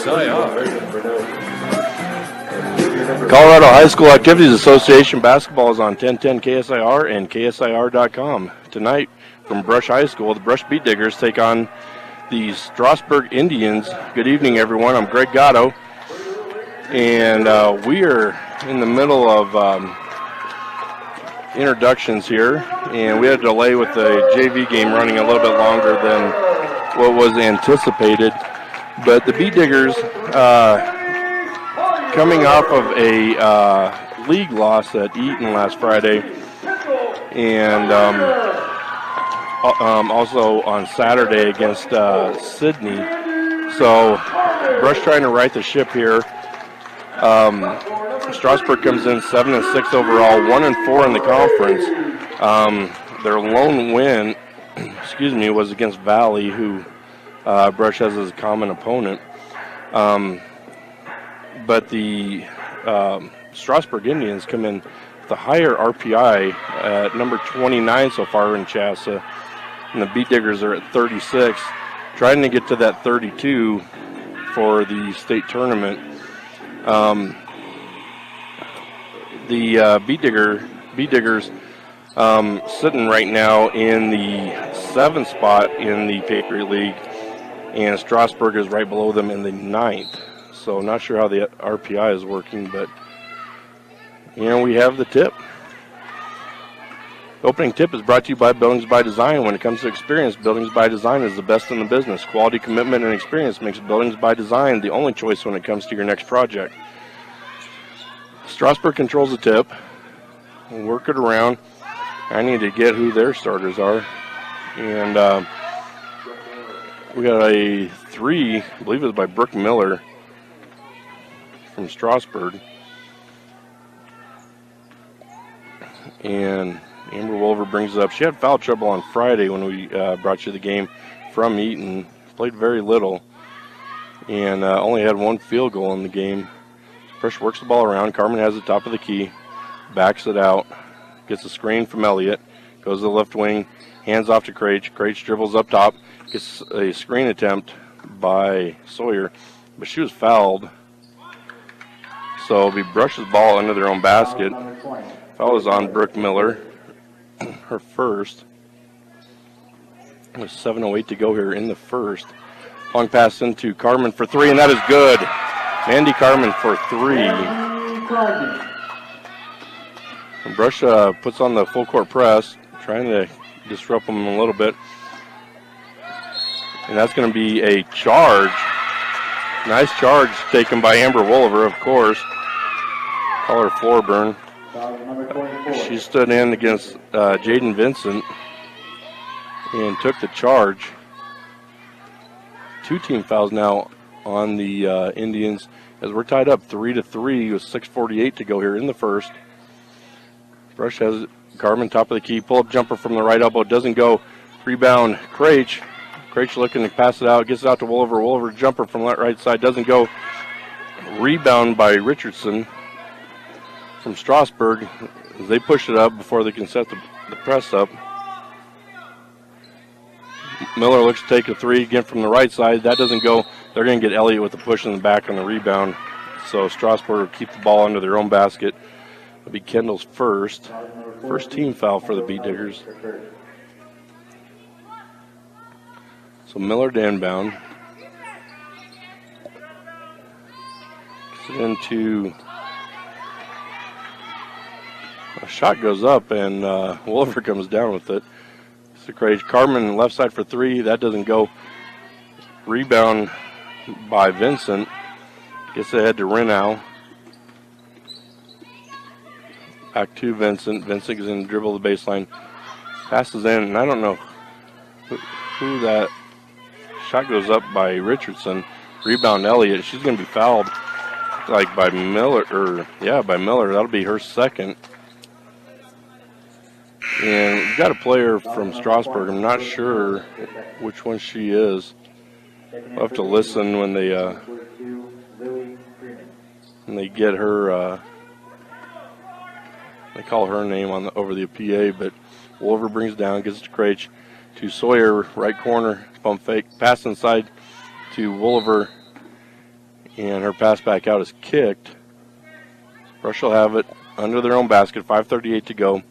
Colorado High School Activities Association basketball is on 1010 KSIR and KSIR.com. Tonight from Brush High School, the Brush Beat Diggers take on the Strasburg Indians. Good evening, everyone. I'm Greg Gatto, and we are in the middle of introductions here, and we had a delay with the JV game running a little bit longer than what was anticipated. But the Beat Diggers, coming off of a league loss at Eaton last Friday, and also on Saturday against Sydney. So Brush trying to right the ship here. Strasburg comes in 7-6 overall, 1-4 in the conference. Their lone win, was against Valley, who Brush has as a common opponent. But the Strasburg Indians come in with a higher RPI at number 29 so far in Chassa, and the Beat Diggers are at 36, trying to get to that 32 for the state tournament. The Beat Diggers sitting right now in the 7th spot in the Patriot League, and Strasburg is right below them in the 9th. So not sure how the RPI is working, but we have the tip. The opening tip is brought to you by Buildings by Design. When it comes to experience, Buildings by Design is the best in the business. Quality, commitment, and experience makes Buildings by Design the only choice when it comes to your next project. Strasburg controls the tip. We'll work it around. I need to get who their starters are. And we got a 3, I believe it was by Brooke Miller from Strasburg. And Amber Wolver brings it up. She had foul trouble on Friday when we brought you the game from Eaton. Played very little and only had 1 field goal in the game. Brush works the ball around. Carmen has the top of the key, backs it out, gets a screen from Elliott, goes to the left wing, hands off to Craich. Craich dribbles up top, gets a screen attempt by Sawyer, but she was fouled. So it'll be Brush's ball under their own basket. Foul is on Brooke Miller, her first. With 7:08 to go here in the first. Long pass into Carmen for 3, and that is good. Mandy Carmen for 3. And Brush puts on the full court press, trying to disrupt them a little bit. And that's going to be a charge. Nice charge taken by Amber Wolver, of course. Call her floor burn. She stood in against Jaden Vincent and took the charge. 2 team fouls now on the Indians as we're tied up 3-3 with 6:48 to go here in the first. Brush has Carmen top of the key, pull-up jumper from the right elbow, doesn't go. Rebound, Craich. Craich looking to pass it out, gets it out to Wolver. Wolver jumper from that right side, doesn't go. Rebound by Richardson from Strasburg. They push it up before they can set the press up. Miller looks to take a 3 again from the right side. That doesn't go. They're going to get Elliott with the push in the back on the rebound. So Strasburg will keep the ball under their own basket. It'll be Kendall's first team foul for the Beat Diggers. So Miller to inbound. Gets it into... A shot goes up, and Wolver comes down with it. So Craig Carmen left side for 3. That doesn't go. Rebound by Vincent. Gets ahead to Renow. Back to Vincent. Vincent is going to dribble the baseline. Passes in, and I don't know who that shot goes up by Richardson. Rebound Elliott. She's going to be fouled like by Miller, by Miller. That'll be her second. And we've got a player from Strasburg. I'm not sure which one she is. I'll have to listen when they get her. They call her name over the PA. But Wolver brings down, gets it to Craich, to Sawyer, right corner, pump fake, pass inside to Wolver, And her pass back out is kicked. Brush will have it under their own basket. 5:38 to go.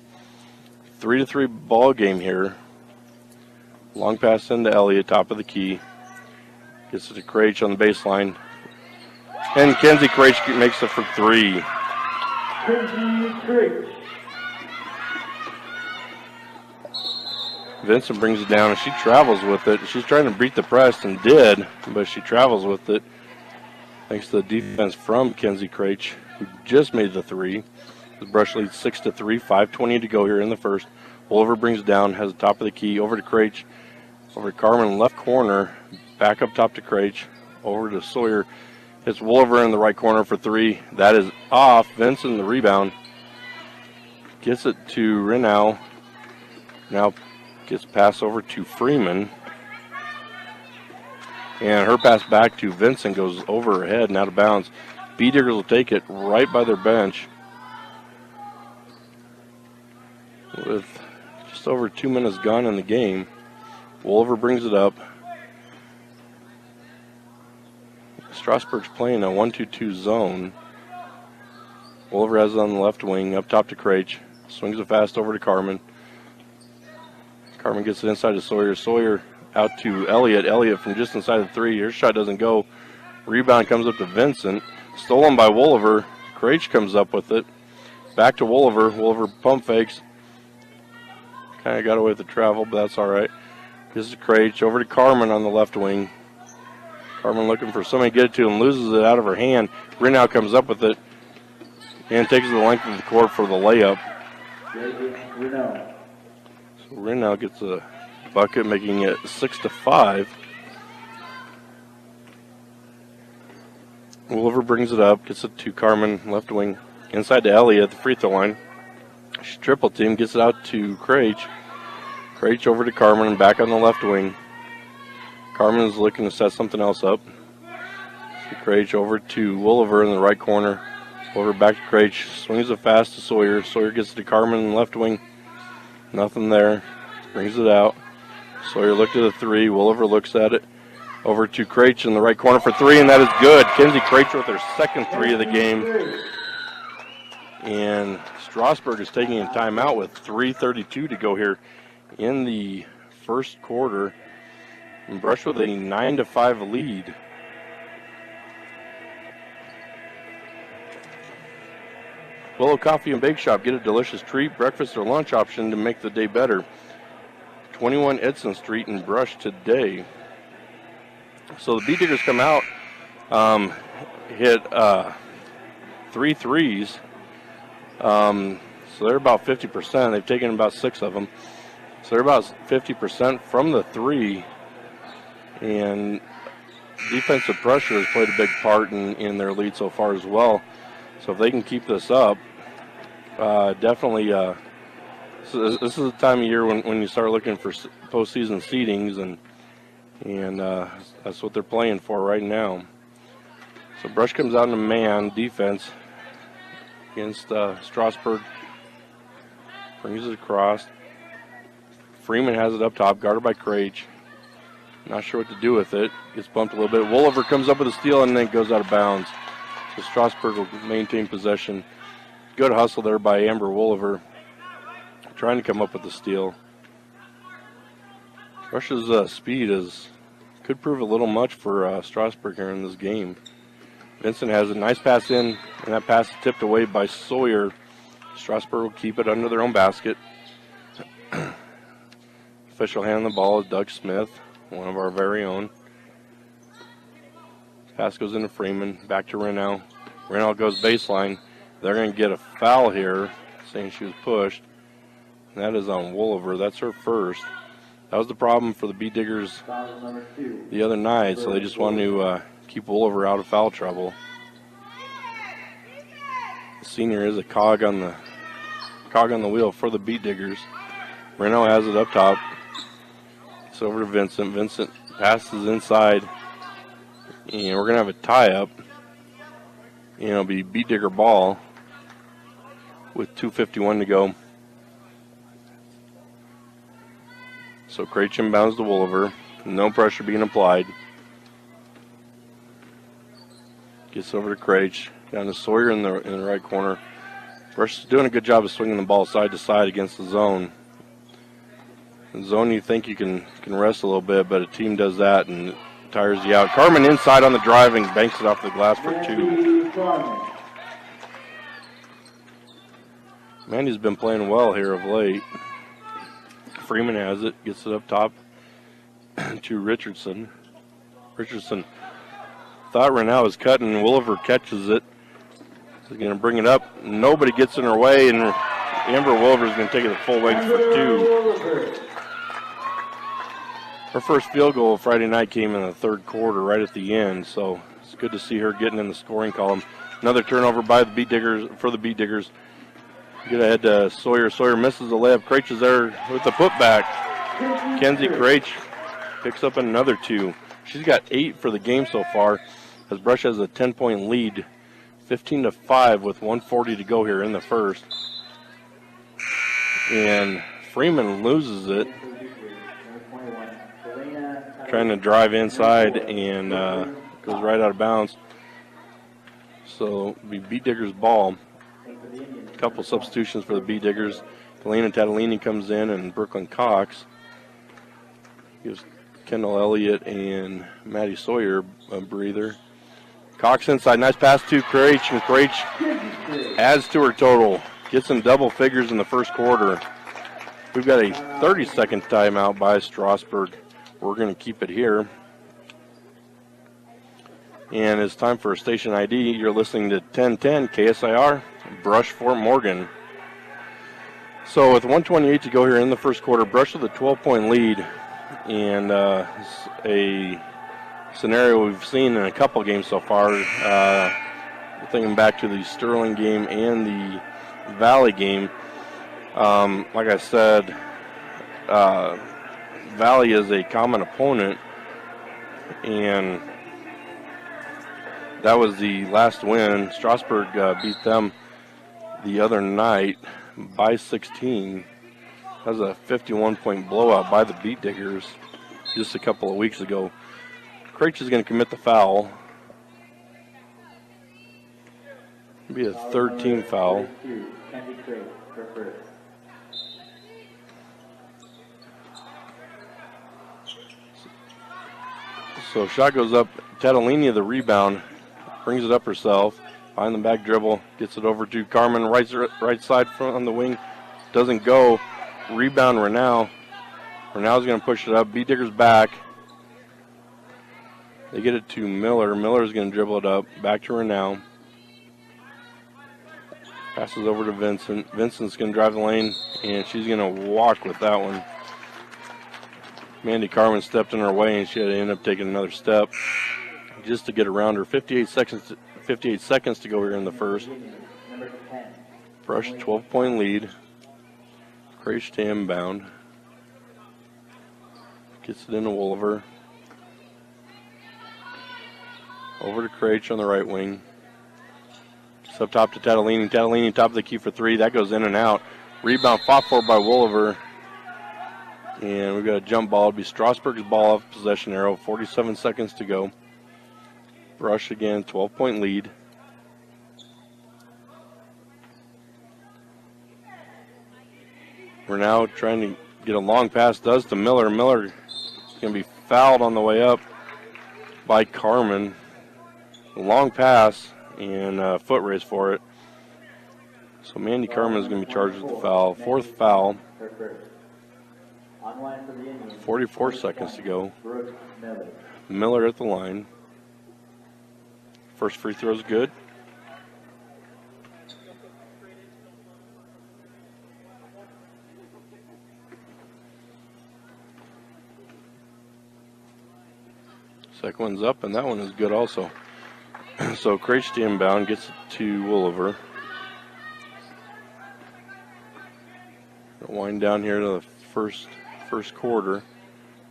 3-3 ball game here. Long pass into Elliott, top of the key. Gets it to Krach on the baseline. And Kenzie Krach makes it for 3. Vincent brings it down and she travels with it. She's trying to beat the press and did, but she travels with it. Thanks to the defense from Kenzie Krach, who just made the 3. The Brush leads 6-3, 5:20 to go here in the first. Oliver brings it down, has the top of the key, over to Krach, over to Carmen, left corner, back up top to Krach, over to Sawyer. Hits Wolver in the right corner for 3. That is off. Vincent, the rebound. Gets it to Renau. Now gets pass over to Freeman. And her pass back to Vincent goes over her head and out of bounds. B-Diggers will take it right by their bench. With just over 2 minutes gone in the game. Wolver brings it up. Strasburg's playing a 1-2-2 zone. Wolver has it on the left wing, up top to Krach. Swings it fast over to Carmen. Carmen gets it inside to Sawyer. Sawyer out to Elliott. Elliott from just inside the 3. Her shot doesn't go. Rebound comes up to Vincent. Stolen by Wolver. Krach comes up with it. Back to Wolver. Wolver pump fakes. Kind of got away with the travel, but that's all right. This is Krach over to Carmen on the left wing. Carmen looking for somebody to get it to and loses it out of her hand. Renau comes up with it and takes the length of the court for the layup. So Renau gets a bucket, making it 6-5. Wolver brings it up, gets it to Carmen, left wing, inside to Elliott at the free throw line. She triple team, gets it out to Krach. Krach over to Carmen and back on the left wing. Carmen is looking to set something else up. Krach over to Wolver in the right corner. Over back to Krach. Swings it fast to Sawyer. Sawyer gets it to Carmen in the left wing. Nothing there. Brings it out. Sawyer looked at the 3. Wolver looks at it. Over to Krach in the right corner for 3, and that is good. Kenzie Krach with her second 3 of the game. And Strasburg is taking a timeout with 3:32 to go here in the first quarter. And Brush with a 9-5 lead. Willow Coffee and Bake Shop. Get a delicious treat, breakfast, or lunch option to make the day better. 21 Edson Street in Brush today. So the B-Diggers come out, hit 3 threes. So they're about 50%. They've taken about 6 of them. So they're about 50% from the 3. And defensive pressure has played a big part in their lead so far as well. So if they can keep this up, definitely, so this is the time of year when you start looking for postseason seedings, and that's what they're playing for right now. So Brush comes out in a man defense against Strasburg. Brings it across. Freeman has it up top, guarded by Krach. Not sure what to do with it. Gets bumped a little bit. Wolver comes up with a steal and then goes out of bounds. So Strasburg will maintain possession. Good hustle there by Amber Wolver, trying to come up with the steal. Brush's speed could prove a little much for Strasburg here in this game. Vincent has a nice pass in, and that pass is tipped away by Sawyer. Strasburg will keep it under their own basket. Official hand on the ball is Doug Smith, one of our very own. Pass goes into Freeman, back to Renau. Renau goes baseline. They're going to get a foul here, saying she was pushed. And that is on Wolver. That's her first. That was the problem for the B-Diggers the other night, so they just wanted to keep Wolver out of foul trouble. The senior is a cog on the wheel for the B-Diggers. Renau has it up top. It's over to Vincent. Vincent passes inside. And we're going to have a tie-up. And it'll be B-Digger ball with 2:51 to go. So Krach inbounds to Wolver. No pressure being applied. Gets over to Craich. Down to Sawyer in the right corner. Brush is doing a good job of swinging the ball side to side against the zone. In zone, you think you can rest a little bit, but a team does that and it tires you out. Carmen inside on the drive and banks it off the glass for 2. Mandy's been playing well here of late. Freeman has it, gets it up top to Richardson. Richardson thought Renau was cutting. Williver catches it. He's going to bring it up. Nobody gets in her way, and Amber Williver is going to take it at full length for 2. Her first field goal Friday night came in the third quarter, right at the end. So it's good to see her getting in the scoring column. Another turnover by the Beat Diggers for the Beat Diggers. Get ahead to Sawyer. Sawyer misses the layup. Craich is there with the putback. Kenzie Craich picks up another 2. She's got 8 for the game so far, as Brush has a 10-point lead, 15-5 with 1:40 to go here in the first. And Freeman loses it, trying to drive inside and goes right out of bounds. So it'll be Beat Diggers' ball. A couple substitutions for the Beat Diggers. Galena Tatalini comes in and Brooklyn Cox gives Kendall Elliott and Maddie Sawyer a breather. Cox inside, nice pass to Craich, and Craich adds to her total. Gets in double figures in the first quarter. We've got a 30-second timeout by Strasburg. We're going to keep it here. And it's time for a station ID. You're listening to 1010 KSIR, Brush Fort Morgan. So with 1:28 to go here in the first quarter, Brush with a 12-point lead. And a scenario we've seen in a couple games so far. Thinking back to the Sterling game and the Valley game. Like I said, Valley is a common opponent, and that was the last win. Strasburg beat them the other night by 16. That was a 51-point blowout by the Beat Diggers just a couple of weeks ago. Craich is going to commit the foul. It'll be a third team foul. So shot goes up. Tatalini, the rebound, brings it up herself. Behind the back dribble, gets it over to Carmen, right side front on the wing. Doesn't go. Rebound Renau. Renau's going to push it up. Beat Diggers back. They get it to Miller. Miller's going to dribble it up. Back to Renau. Passes over to Vincent. Vincent's going to drive the lane, and she's going to walk with that one. Mandy Carmen stepped in her way, and she had to end up taking another step just to get around her. 58 seconds to go here in the first. Brush 12-point lead. Craich to inbound. Gets it into Wolliver. Over to Craich on the right wing. It's up top to Tatalini. Tatalini top of the key for 3. That goes in and out. Rebound fought for by Wolliver. And we've got a jump ball. It'll be Strasburg's ball off possession arrow. 47 seconds to go. Brush again, 12-point lead. We're now trying to get a long pass. Does to Miller. Miller is going to be fouled on the way up by Carmen. A long pass and foot race for it. So Mandy Carmen is going to be charged with the foul. Fourth foul. 44 seconds to go. Miller at the line. First free throw is good. Second one's up, and that one is good also. So Craich to inbound, gets it to Wolliver. Wind down here to the first quarter.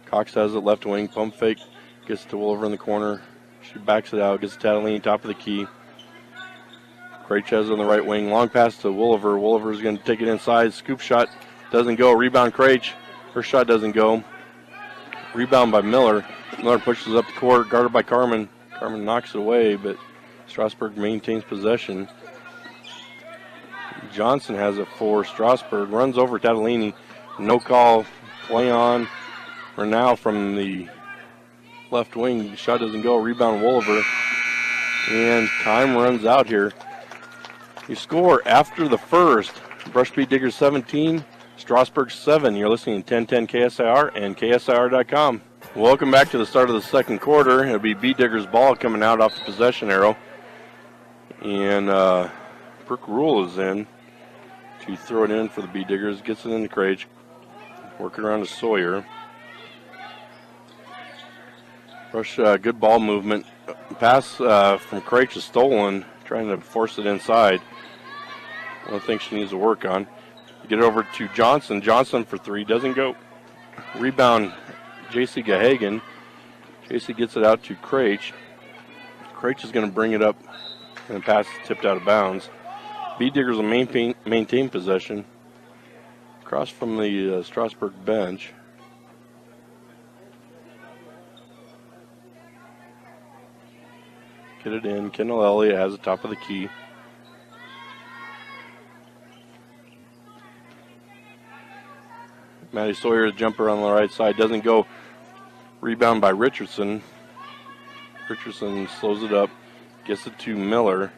Cox has it left wing, pump fake, gets to Wolliver in the corner. She backs it out, gets Tatalini top of the key. Craich has it on the right wing, long pass to Wolliver. Wolliver's going to take it inside, scoop shot, doesn't go. Rebound Craich, her shot doesn't go. Rebound by Miller. Miller pushes up the court, guarded by Carmen. Carmen knocks it away, but Strasburg maintains possession. Johnson has it for Strasburg. Runs over Tatalini. No call. Play on. Now from the left wing. Shot doesn't go. Rebound Wolver. And time runs out here. You score after the first. Brush Beet Diggers 17, Strasburg 7. You're listening to 1010 KSIR and KSIR.com. Welcome back to the start of the second quarter. It'll be Beet Diggers ball coming out off the possession arrow. And Brooke Rule is in to throw it in for the Beet Diggers. Gets it into Craig. Working around to Sawyer. Brush, good ball movement. Pass from Craig is stolen, trying to force it inside. One thing she needs to work on. Get it over to Johnson. Johnson for three. Doesn't go. Rebound, J.C. Gahagan. J.C. gets it out to Craig. Craig is going to bring it up, and the pass is tipped out of bounds. Beet Diggers will maintain possession. Across from the Strasburg bench. Get it in. Kendall Elliott has the top of the key. Maddie Sawyer, jumper on the right side, doesn't go. Rebound by Richardson. Richardson slows it up, gets it to Miller.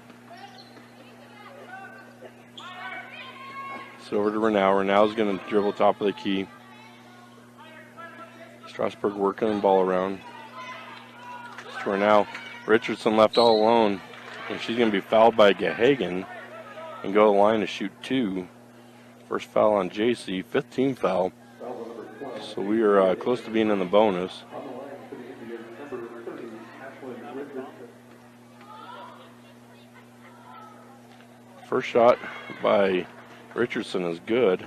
It's over to Renau. Renau's going to dribble top of the key. Strasburg working the ball around. It's to Renau. Richardson left all alone, and she's going to be fouled by Gahagan and go to the line to shoot two. First foul on JC, 5th team foul. So we are close to being in the bonus. First shot by Richardson is good.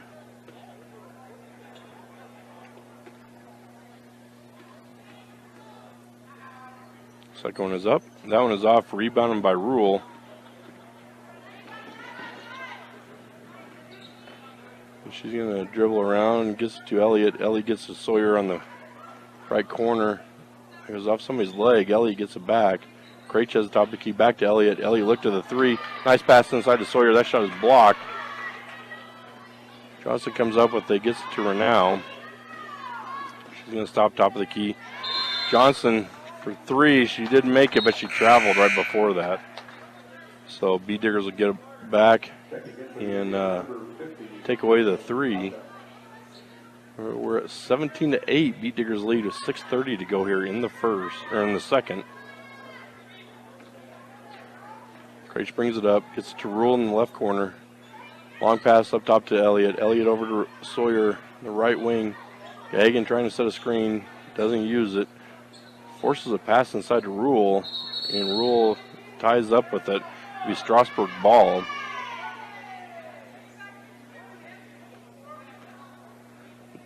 Second one is up. That one is off. Rebounded by Rule. She's going to dribble around, gets it to Elliott. Elliott gets to Sawyer on the right corner. It goes off somebody's leg. Elliott gets it back. Craich has the top of the key back to Elliott. Elliott looked to the three. Nice pass inside to Sawyer. That shot is blocked. Johnson comes up with it, gets it to Renau. She's going to stop top of the key. Johnson for three. She didn't make it, but she traveled right before that. So Beet Diggers will get it back and take away the three. We're at 17-8. Beet Diggers lead with 6:30 to go here in the first, or in the second. Craich brings it up, gets it to Rule in the left corner. Long pass up top to Elliott. Elliott over to Sawyer, the right wing. Gagan trying to set a screen, doesn't use it. Forces a pass inside to Rule, and Rule ties up with it. It'll be Strasburg ball.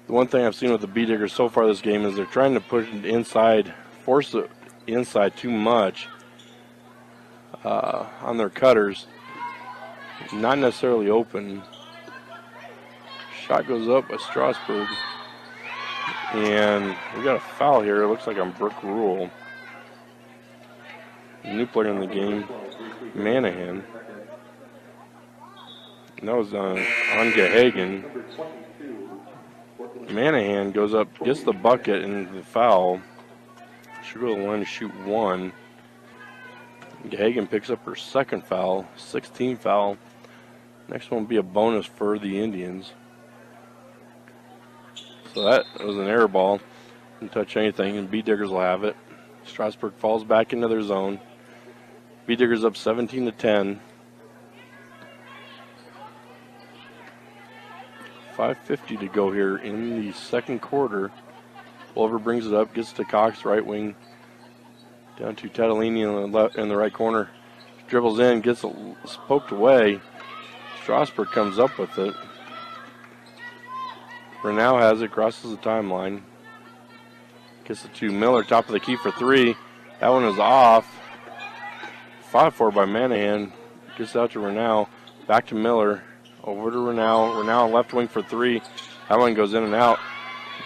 The one thing I've seen with the Beet Diggers so far this game is they're trying to push it inside, force it inside too much on their cutters. Not necessarily open. Shot goes up by Strasburg. And we got a foul here. It looks like on Brooke Rule. New player in the game, Manahan. And that was on Gahagan. Manahan goes up, gets the bucket and the foul. Should go to the line to shoot one. Gahagan picks up her second foul, 16 foul. Next one will be a bonus for the Indians. So that was an air ball. Didn't touch anything, and Beet Diggers will have it. Strasburg falls back into their zone. Beet Diggers up 17-10. 5:50 to go here in the second quarter. Wolver brings it up, gets to Cox, right wing. Down to Tatalini in the right corner. Dribbles in, gets it poked away. Strasburg comes up with it. Renau has it, crosses the timeline. Gets it to Miller, top of the key for three. That one is off. 5-4 by Manahan. Gets out to Renau. Back to Miller. Over to Renau. Renau left wing for three. That one goes in and out.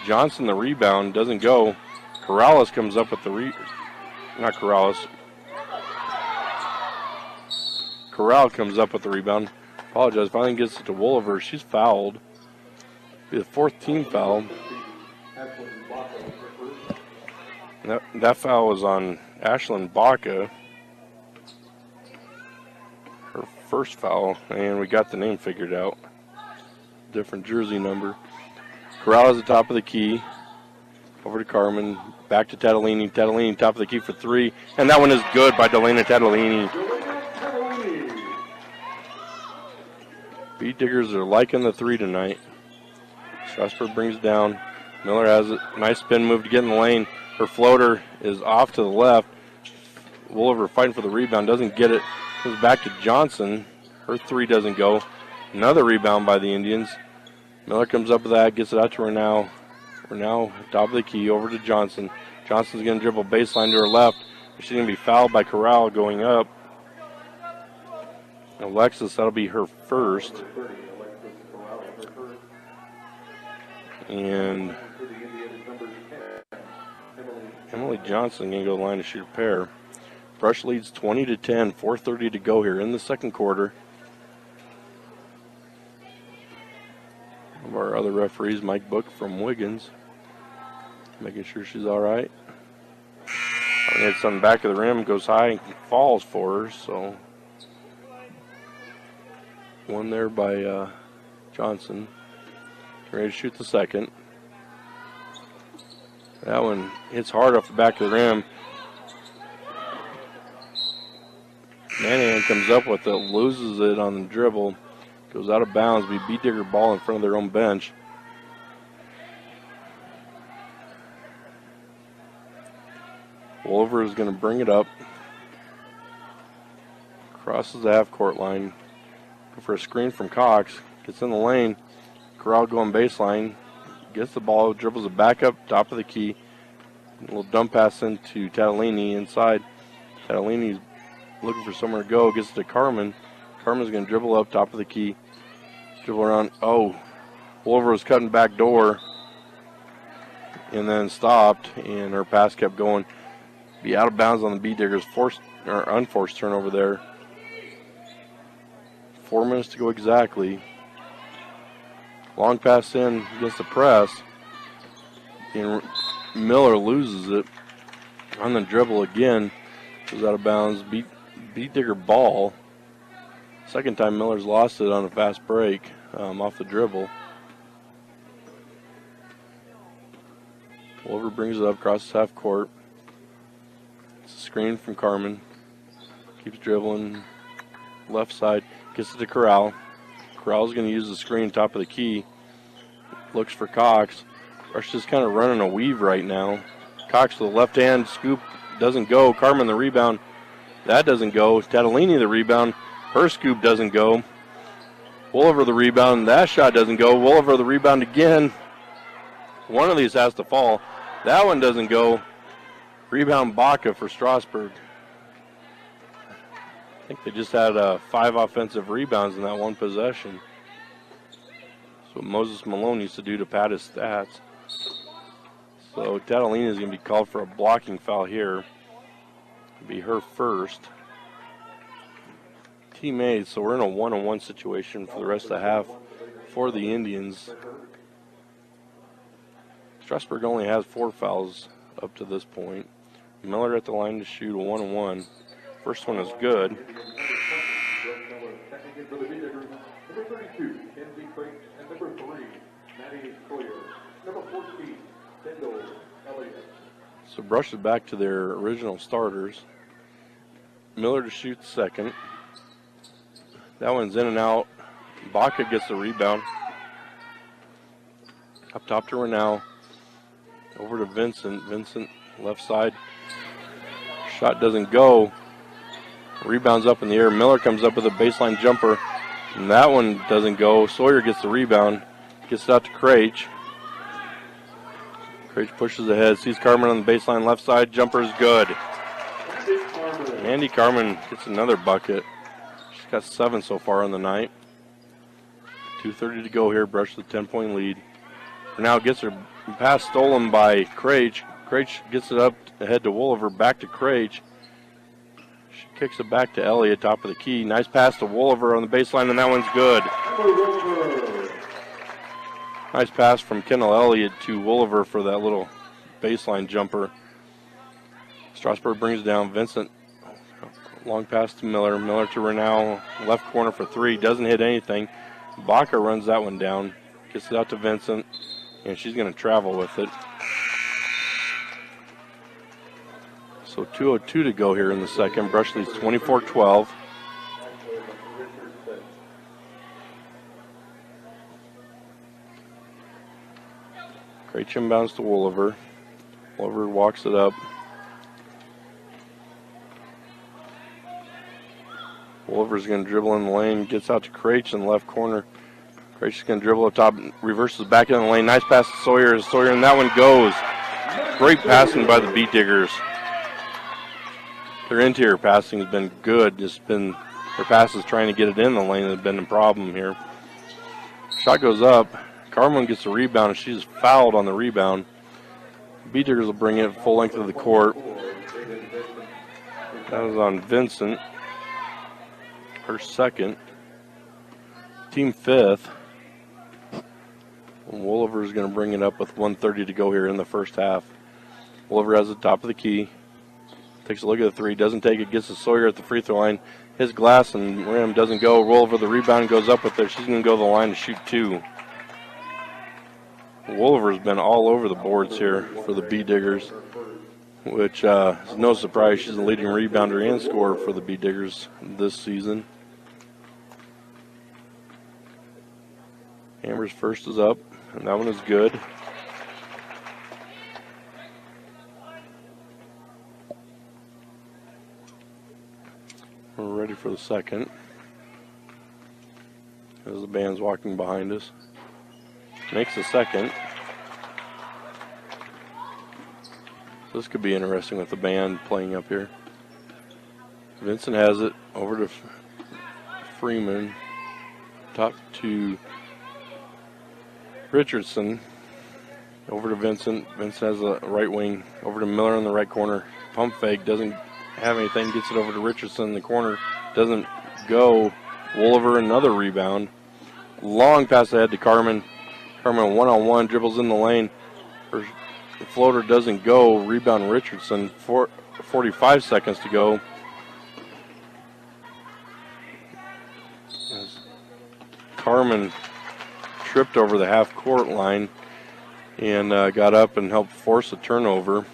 Johnson, the rebound, doesn't go. Corrales comes up with the not Corrales. Corral comes up with the rebound. Apologize. Finally gets it to Wolliver. She's fouled. Be the 4th team foul. That foul was on Ashlyn Baca. Her first foul, and we got the name figured out. Different jersey number. Corral is at the top of the key. Over to Carmen. Back to Tatalini. Tatalini, top of the key for 3. And that one is good by Delana Tatalini. Beat Diggers are liking the 3 tonight. Strasburg brings it down. Miller has a nice spin move to get in the lane. Her floater is off to the left. Wolliver fighting for the rebound. Doesn't get it. Goes back to Johnson. Her 3 doesn't go. Another rebound by the Indians. Miller comes up with that. Gets it out to Renau. Renau, top of the key, over to Johnson. Johnson's going to dribble baseline to her left. She's going to be fouled by Corral going up. Alexis, that'll be her first. And Emily Johnson going to go to the line to shoot a pair. Brush leads 20-10, 4:30 to go here in the second quarter. One of our other referees, Mike Book from Wiggins, making sure she's all right. It's on the back of the rim, goes high and falls for her, so one there by Johnson. Ready to shoot the second. That one hits hard off the back of the rim. Manahan comes up with it, loses it on the dribble, goes out of bounds. We beat Digger ball in front of their own bench. Wolliver is going to bring it up. Crosses the half-court line. Go for a screen from Cox. Gets in the lane. Corral going baseline. Gets the ball, dribbles it back up, top of the key. A little dump pass into Tatalini inside. Tatalini's looking for somewhere to go. Gets it to Carmen. Carmen's going to dribble up, top of the key. Dribble around. Oh, Wolliver was cutting back door. And then stopped, and her pass kept going. Be out of bounds on the Bee Diggers. Forced or unforced turnover there. 4 minutes to go exactly. Long pass in against the press. And Miller loses it on the dribble again. Goes out of bounds. Bee Digger ball. Second time Miller's lost it on a fast break off the dribble. Wolver brings it up, crosses half court. Screen from Carmen. Keeps dribbling left side. Gets it to Corral. Corral's going to use the screen top of the key. Looks for Cox. Rush is kind of running a weave right now. Cox with the left hand scoop doesn't go. Carmen the rebound. That doesn't go. Tatalini the rebound. Her scoop doesn't go. Wolliver the rebound. That shot doesn't go. Wolliver the rebound again. One of these has to fall. That one doesn't go. Rebound Baca for Strasburg. I think they just had 5 offensive rebounds in that one possession. That's what Moses Malone used to do to pad his stats. So Tatalini is going to be called for a blocking foul here. It'll be her first. Teammates, so we're in a 1-on-1 situation for the rest of the half for the Indians. Strasburg only has 4 fouls up to this point. Miller at the line to shoot a 1-on-1. First one is good. So brushes back to their original starters. Miller to shoot second. That one's in and out. Baca gets the rebound. Up top to Renau. Over to Vincent. Vincent left side. Shot doesn't go. Rebounds up in the air. Miller comes up with a baseline jumper. And that one doesn't go. Sawyer gets the rebound. Gets it out to Craich. Craich pushes ahead. Sees Carmen on the baseline left side. Jumper is good. Andy Carmen gets another bucket. She's got 7 so far on the night. 2:30 to go here. Brush the 10-point lead. Now gets her pass stolen by Craich. Craich gets it up ahead to Wolliver. Back to Craich. She kicks it back to Elliott, top of the key. Nice pass to Wolliver on the baseline, and that one's good. Nice pass from Kendall Elliott to Wolliver for that little baseline jumper. Strasburg brings it down. Vincent, long pass to Miller. Miller to Renau, left corner for three. Doesn't hit anything. Baca runs that one down. Gets it out to Vincent, and she's going to travel with it. So 2:02 to go here in the second. Brush leads 24-12. Great inbounds to Wolliver. Wolliver walks it up. Wolliver's going to dribble in the lane, gets out to Craich in the left corner. Craich is going to dribble up top, reverses back in the lane. Nice pass to Sawyer, and that one goes. Great passing by the Beat Diggers. Their interior passing has been good. Just been their passes trying to get it in the lane has been a problem here. Shot goes up. Carmen gets a rebound, and she's fouled on the rebound. Beat Diggers will bring it full length of the court. That was on Vincent. Her second. Team fifth. And Wolliver's going to bring it up with 1:30 to go here in the first half. Wolliver has the top of the key. Takes a look at the three. Doesn't take it. Gets to Sawyer at the free throw line. His glass and rim doesn't go. Wolliver the rebound goes up with it. She's going to go to the line to shoot two. Wolliver's been all over the boards here for the Beat Diggers, which is no surprise. She's the leading rebounder and scorer for the Beat Diggers this season. Amber's first is up, and that one is good. We're ready for the second. As the band's walking behind us. Makes the second. This could be interesting with the band playing up here. Vincent has it over to Freeman. Top to Richardson. Over to Vincent. Vincent has the right wing. Over to Miller in the right corner. Pump fake. Doesn't have anything. Gets it over to Richardson in the corner. Doesn't go. Wolliver another rebound. Long pass ahead to Carmen. Carmen one-on-one, dribbles in the lane. Her floater doesn't go. Rebound Richardson. 45 seconds to go. As Carmen tripped over the half-court line and got up and helped force a turnover.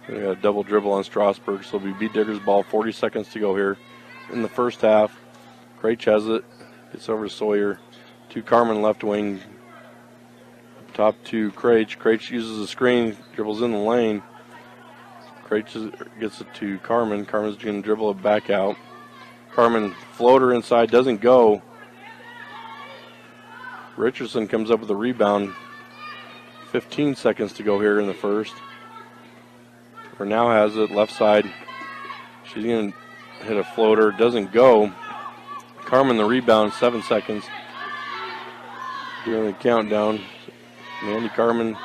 We got a double dribble on Strasburg, so it'll be Beat Diggers ball. 40 seconds to go here in the first half. Craich has it. Gets over to Sawyer. To Carmen left wing. Top to Craich. Craich uses the screen. Dribbles in the lane. Craich gets it to Carmen. Carmen's going to dribble it back out. Carmen floater inside. Doesn't go. Richardson comes up with a rebound. 15 seconds to go here in the first. Renau has it. Left side. She's going to hit a floater. Doesn't go. Carmen the rebound, 7 seconds. Doing the countdown. Mandy Carmen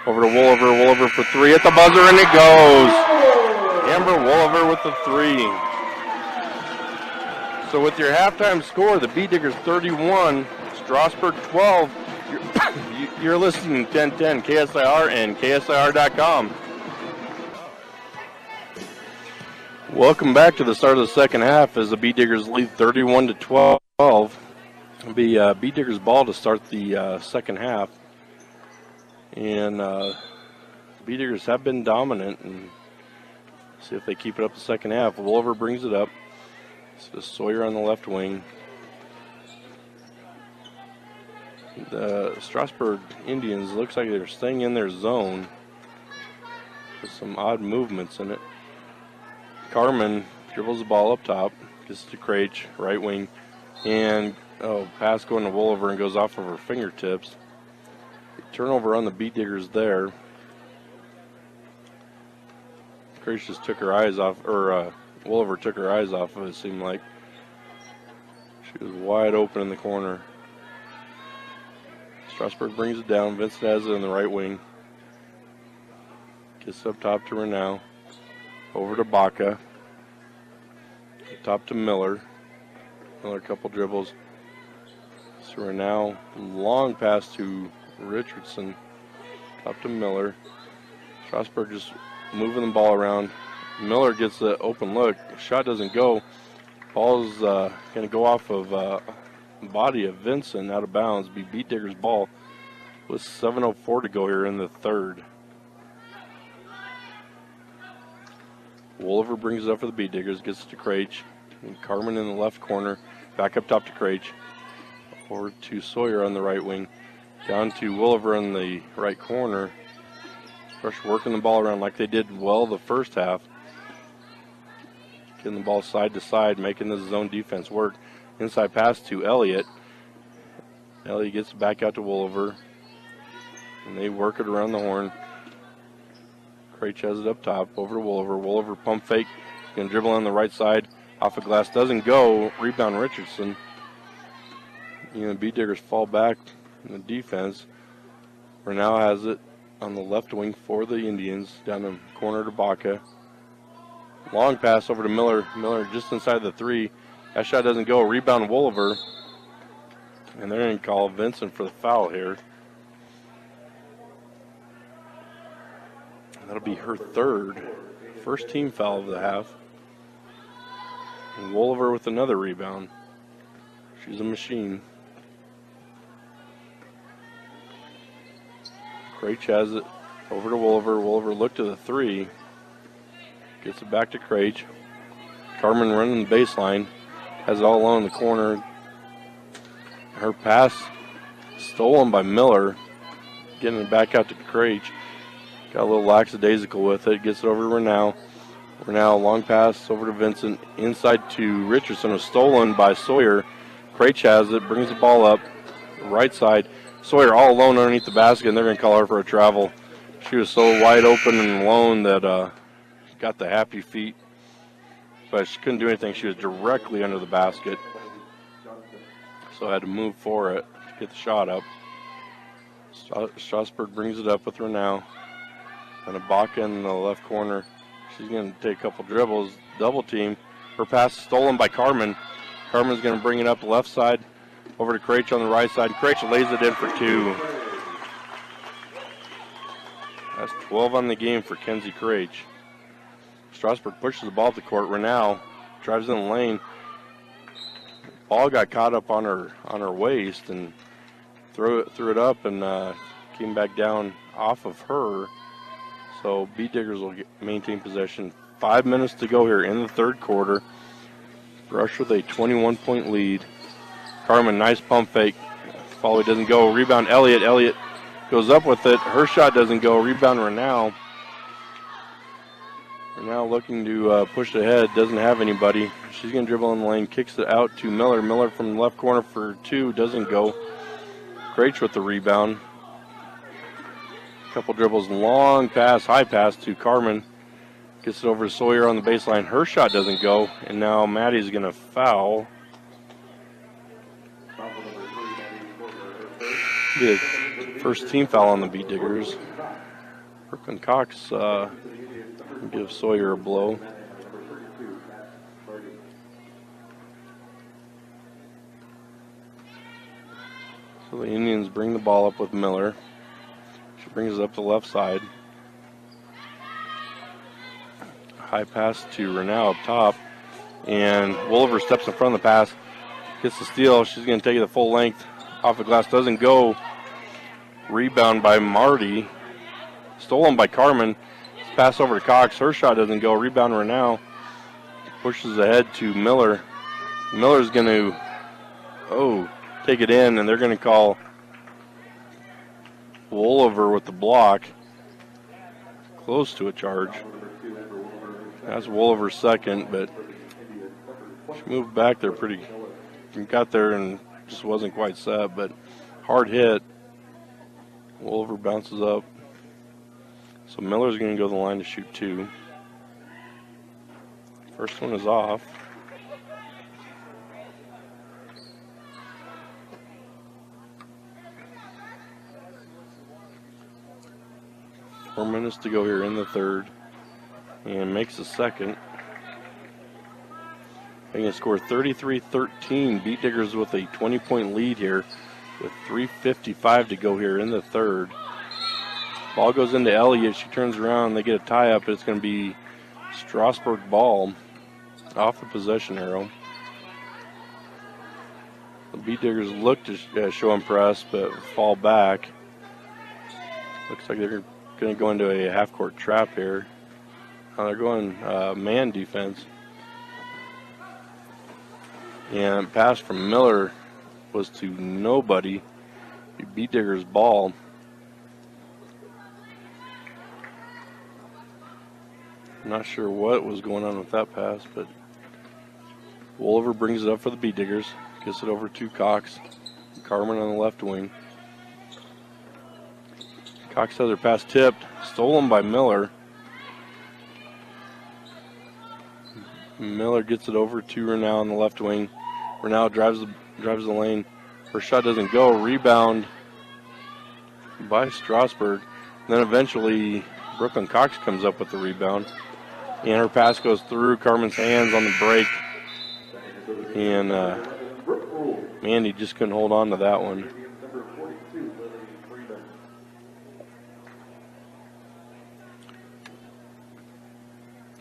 over to Wolliver. Wolliver for three at the buzzer, and it goes. Amber Wolliver with the three. So with your halftime score, the Beat Diggers 31, Strasburg 12. You're listening to 1010 KSIR and KSIR.com. Welcome back to the start of the second half as the Beat Diggers lead 31-12. It'll be Beat Diggers ball to start the second half. And Beat Diggers have been dominant, and see if they keep it up the second half. Wolliver brings it up. So Sawyer on the left wing. The Strasburg Indians looks like they're staying in their zone with some odd movements in it. Carmen dribbles the ball up top, gets to Craich, right wing, and pass going to Wolliver and goes off of her fingertips. Turnover on the Beat Diggers there. Craich just took her eyes off, or Wolliver took her eyes off of it, seemed like. She was wide open in the corner. Strasburg brings it down. Vincent has it in the right wing. Gets up top to Renau. Over to Baca. Top to Miller. Miller, a couple dribbles. So Renau, long pass to Richardson. Top to Miller. Strasburg just moving the ball around. Miller gets the open look. Shot doesn't go. Ball's going to go off of body of Vincent out of bounds. Be Beat Digger's ball with 7:04 to go here in the third. Wolliver brings it up for the Beat Diggers. Gets it to Craich. And Carmen in the left corner. Back up top to Craich. Over to Sawyer on the right wing. Down to Wolliver in the right corner. Fresh working the ball around like they did well the first half. Getting the ball side to side, making the zone defense work. Inside pass to Elliott. Elliott gets it back out to Wolliver. And they work it around the horn. Craich has it up top, over to Wolliver. Wolliver pump fake. Going to dribble on the right side. Off a glass, doesn't go. Rebound Richardson. Beat Diggers fall back in the defense. Renau has it on the left wing for the Indians. Down the corner to Baca. Long pass over to Miller. Miller just inside the three. That shot doesn't go. Rebound Wolliver. And they're going to call Vincent for the foul here. That'll be her third. First team foul of the half. And Wolliver with another rebound. She's a machine. Craich has it over to Wolliver. Wolliver looked to the three. Gets it back to Craich. Carmen running the baseline. Has it all alone in the corner. Her pass stolen by Miller. Getting it back out to Craich. Got a little lackadaisical with it. Gets it over to Renau. Renau, long pass over to Vincent. Inside to Richardson. Was stolen by Sawyer. Craich has it. Brings the ball up. Right side. Sawyer all alone underneath the basket, and they're going to call her for a travel. She was so wide open and alone that got the happy feet. But she couldn't do anything. She was directly under the basket. So I had to move for it to get the shot up. Strasburg brings it up with Renau. And a Baca in the left corner. She's going to take a couple dribbles. Double team. Her pass is stolen by Carmen. Carmen's going to bring it up the left side. Over to Craich on the right side. Craich lays it in for two. That's 12 on the game for Kenzie Craich. Strasburg pushes the ball up the court. Renau drives in the lane. Ball got caught up on her waist and threw it up and came back down off of her. So Beat Diggers will maintain possession. 5 minutes to go here in the third quarter. Brush with a 21-point lead. Carmen, nice pump fake. Follow doesn't go. Rebound Elliott. Elliott goes up with it. Her shot doesn't go. Rebound Renau. Renau looking to push ahead. Doesn't have anybody. She's going to dribble in the lane. Kicks it out to Miller. Miller from the left corner for two. Doesn't go. Craich with the rebound. Couple dribbles. Long pass. High pass to Carmen. Gets it over to Sawyer on the baseline. Her shot doesn't go. And now Maddie's going to foul. Be the first team foul on the Beat Diggers. Brooklyn Cox give Sawyer a blow. So the Indians bring the ball up with Miller. She brings it up the left side. High pass to Renau up top. And Wolliver steps in front of the pass. Gets the steal. She's going to take it the full length. Off the glass, doesn't go. Rebound by Marty. Stolen by Carmen. Pass over to Cox. Her shot doesn't go. Rebound Renau. Pushes ahead to Miller. Miller's going to take it in, and they're going to call Wolliver with the block. Close to a charge. That's Wolliver's second, but she moved back there pretty. Got there and just wasn't quite set, but hard hit. Wolliver bounces up. So Miller's going to go to the line to shoot two. First one is off. 4 minutes to go here in the third. And makes the second. They can score 33-13. Beat Diggers with a 20-point lead here with 3:55 to go here in the third. Ball goes into Elliott. She turns around. They get a tie-up. It's going to be Strasburg ball off the possession arrow. The Beat Diggers look to show impressed, but fall back. Looks like they're going to go into a half-court trap here. Now they're going man defense. And pass from Miller was to nobody. Beat Diggers ball. I'm not sure what was going on with that pass, but Wolliver brings it up for the Beat Diggers. Gets it over to Cox. Carmen on the left wing. Cox has her pass tipped. Stolen by Miller. Miller gets it over to Renau on the left wing. Renau drives the lane. Her shot doesn't go. Rebound by Strasburg. Then eventually Brooklyn Cox comes up with the rebound. And her pass goes through Carmen's hands on the break. And Mandy just couldn't hold on to that one.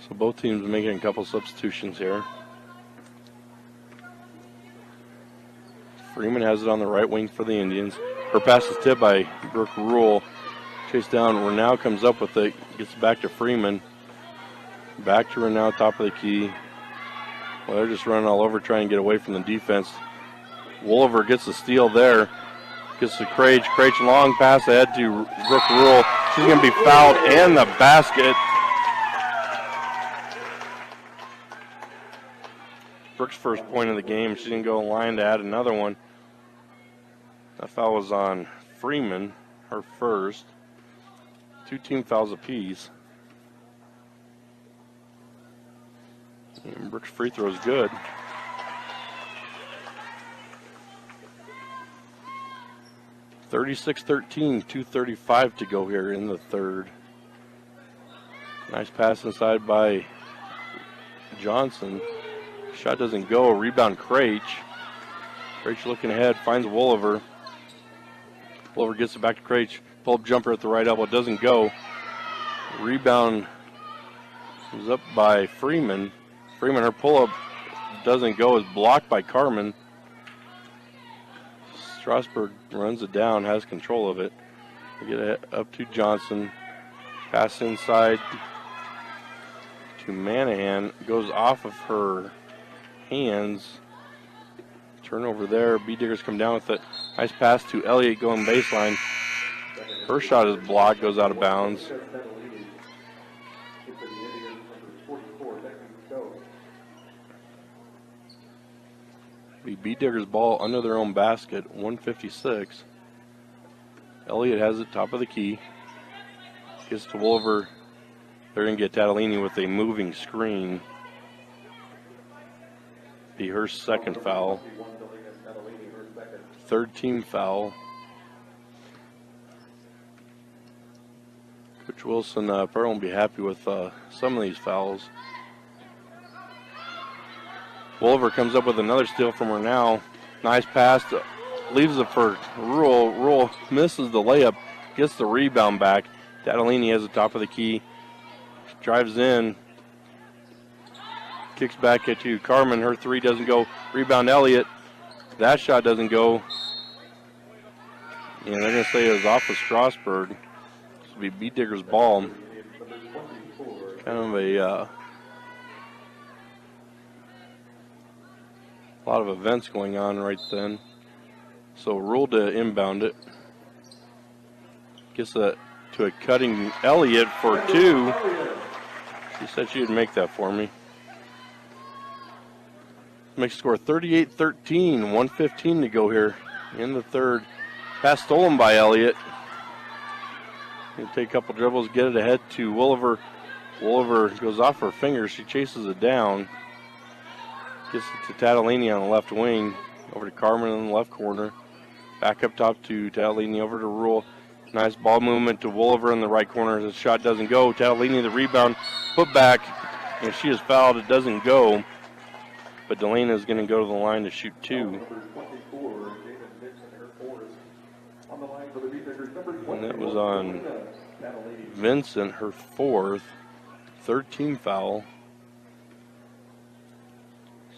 So both teams making a couple substitutions here. Freeman has it on the right wing for the Indians. Her pass is tipped by Brooke Rule. Chased down. Renau comes up with it. Gets it back to Freeman. Back to Renau, top of the key. Well, they're just running all over trying to get away from the defense. Wolliver gets the steal there. Gets to Krage. Krage long pass ahead to Brooke Rule. She's going to be fouled and the basket. Brooke's first point of the game. She didn't go in line to add another one. That foul was on Freeman, her first. 2 team fouls apiece. And Brooke's free throw is good. (36-13), 2:35 to go here in the third. Nice pass inside by Johnson. Shot doesn't go. Rebound Krage. Krage looking ahead, finds Wolliver. Wolliver gets it back to Krage. Pull-up jumper at the right elbow, doesn't go. Rebound is up by Freeman. Freeman, her pull-up doesn't go, is blocked by Carmen. Strasburg runs it down, has control of it. They get it up to Johnson. Pass inside to Manahan. Goes off of her hands. Turnover there. Beat Diggers come down with it. Nice pass to Elliott going baseline. Her shot is blocked, goes out of bounds. Beat Diggers ball under their own basket, 156. Elliott has it top of the key. Gets to Wolliver. They're going to get Tatalini with a moving screen. Be her second foul. Third team foul. Coach Wilson probably won't be happy with some of these fouls. Wolliver comes up with another steal from her now. Nice pass. Leaves it for Rule. Rule misses the layup. Gets the rebound back. Tatalini has the top of the key. Drives in. Kicks back to Carmen. Her three doesn't go. Rebound Elliott. That shot doesn't go. And they're going to say it was off of Strasburg. This will be Beat Diggers' ball. Kind of a lot of events going on right then. So Rule to inbound it. Gets that to a cutting Elliott for 2. She said she would make that for me. Makes the score 38-13, 1:15 to go here in the third. Pass stolen by Elliott. He'll take a couple dribbles, get it ahead to Wolliver. Wolliver goes off her fingers. She chases it down. Gets it to Tatalini on the left wing. Over to Carmen in the left corner. Back up top to Tatalini, over to Rule. Nice ball movement to Wolliver in the right corner. The shot doesn't go. Tatalini the rebound, put back, and she is fouled. It doesn't go, but Delana is going to go to the line to shoot 2. And that was on Vincent, her 4th, 3rd team foul.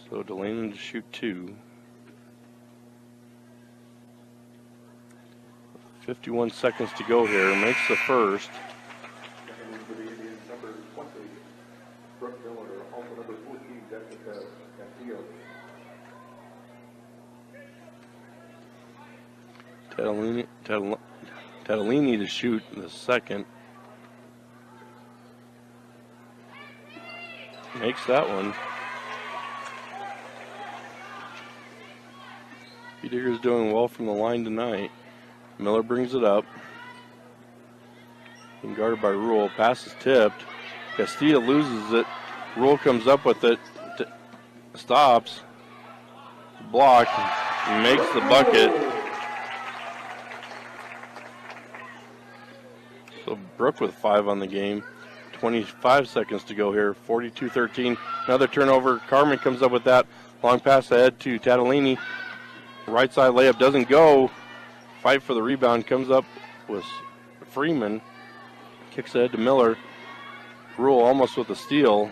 So Delana to shoot 2. 51 seconds to go here. Makes the first. Tatalini to shoot the second. Makes that one. Digger's doing well from the line tonight. Miller brings it up. Being guarded by Rule. Pass is tipped. Castilla loses it. Rule comes up with it. Stops. Block. Makes the bucket. So Brooke with 5 on the game. 25 seconds to go here. 42-13. Another turnover. Carmen comes up with that. Long pass ahead to Tatalini. Right side layup doesn't go. Fight for the rebound. Comes up with Freeman. Kicks ahead to Miller. Rule almost with a steal.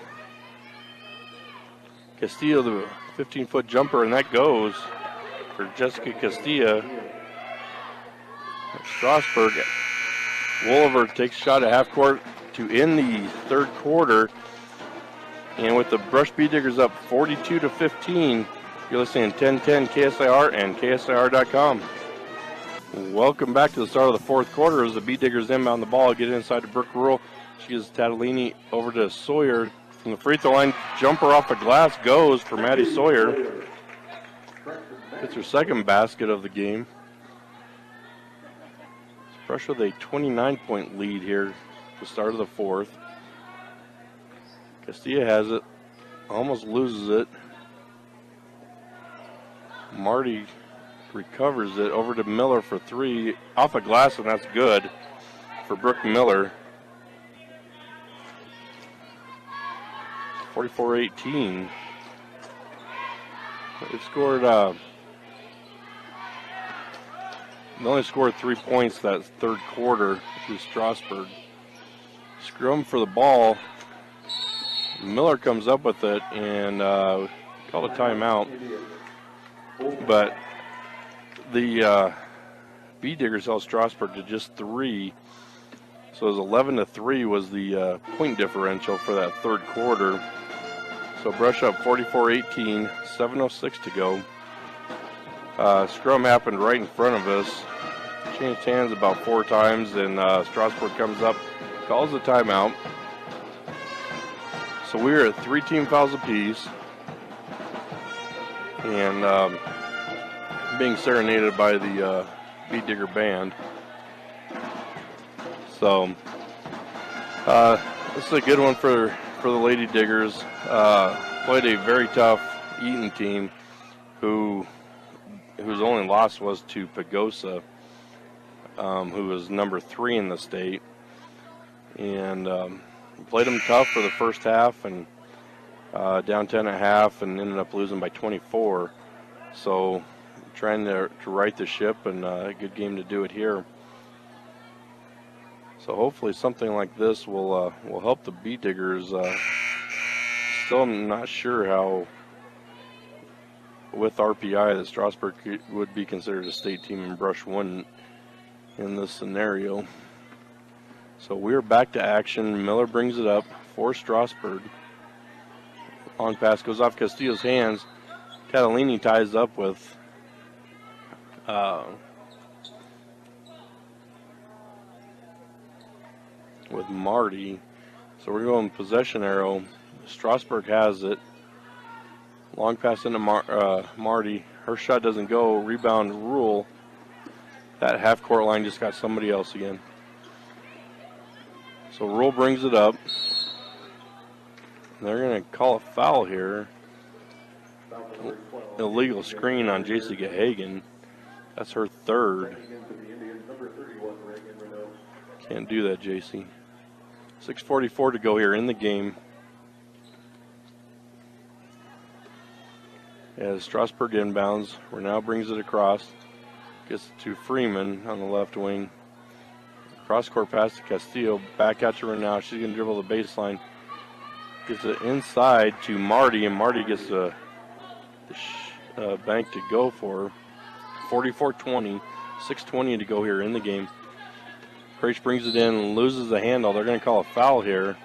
Castilla, the 15-foot jumper, and that goes for Jessica Castilla. Strasburg. Wolliver takes a shot at half court to end the 3rd quarter. And with the Brush Bee Diggers up 42-15, you're listening to 1010 KSIR and KSIR.com. Welcome back to the start of the 4th quarter as the Bee Diggers inbound the ball, get inside to Brooke Rule. She gives Tatalini over to Sawyer from the free throw line. Jumper off the glass goes for Maddie Sawyer. Gets her 2nd basket of the game. Brush with a 29-point lead here at the start of the 4th. Castilla has it, almost loses it. Marty recovers it over to Miller for 3 off a glass, and that's good for Brooke Miller. 44-18. They've scored. They only scored 3 points that 3rd quarter to Strasburg. Scrum for the ball. Miller comes up with it and called a timeout. But the Bee Diggers held Strasburg to just 3. So it was 11-3 was the point differential for that 3rd quarter. So Brush up 44-18, 7:06 to go. Scrum happened right in front of us. Changed hands about 4 times, and Strasburg comes up, calls the timeout. So we're at 3 team fouls apiece. And being serenaded by the Bee Digger band. So this is a good one for the Lady Diggers. Played a very tough Eaton team whose only loss was to Pagosa, who was number 3 in the state. And played them tough for the first half and down 10 at half and ended up losing by 24. So trying to right the ship, and a good game to do it here. So hopefully something like this will help the Bee Diggers. Still not sure how, with RPI, that Strasburg would be considered a state team and Brush wouldn't in this scenario. So we're back to action. Miller brings it up for Strasburg. Long pass goes off Castillo's hands. Tatalini ties up with Marty. So we're going possession arrow. Strasburg has it. Long pass into Marty. Her shot doesn't go. Rebound Rule. That half court line just got somebody else again. So Rule brings it up. They're going to call a foul here. Illegal screen on J.C. Gahagan. That's her 3rd. Can't do that, JC. 6:44 to go here in the game. As Strasburg inbounds, Renaud brings it across. Gets it to Freeman on the left wing. Cross-court pass to Castillo. Back out to Renaud. She's going to dribble the baseline. Gets it inside to Marty, and Marty gets the bank to go for her. 44-20. 6:20 to go here in the game. Craich brings it in and loses the handle. They're going to call a foul here.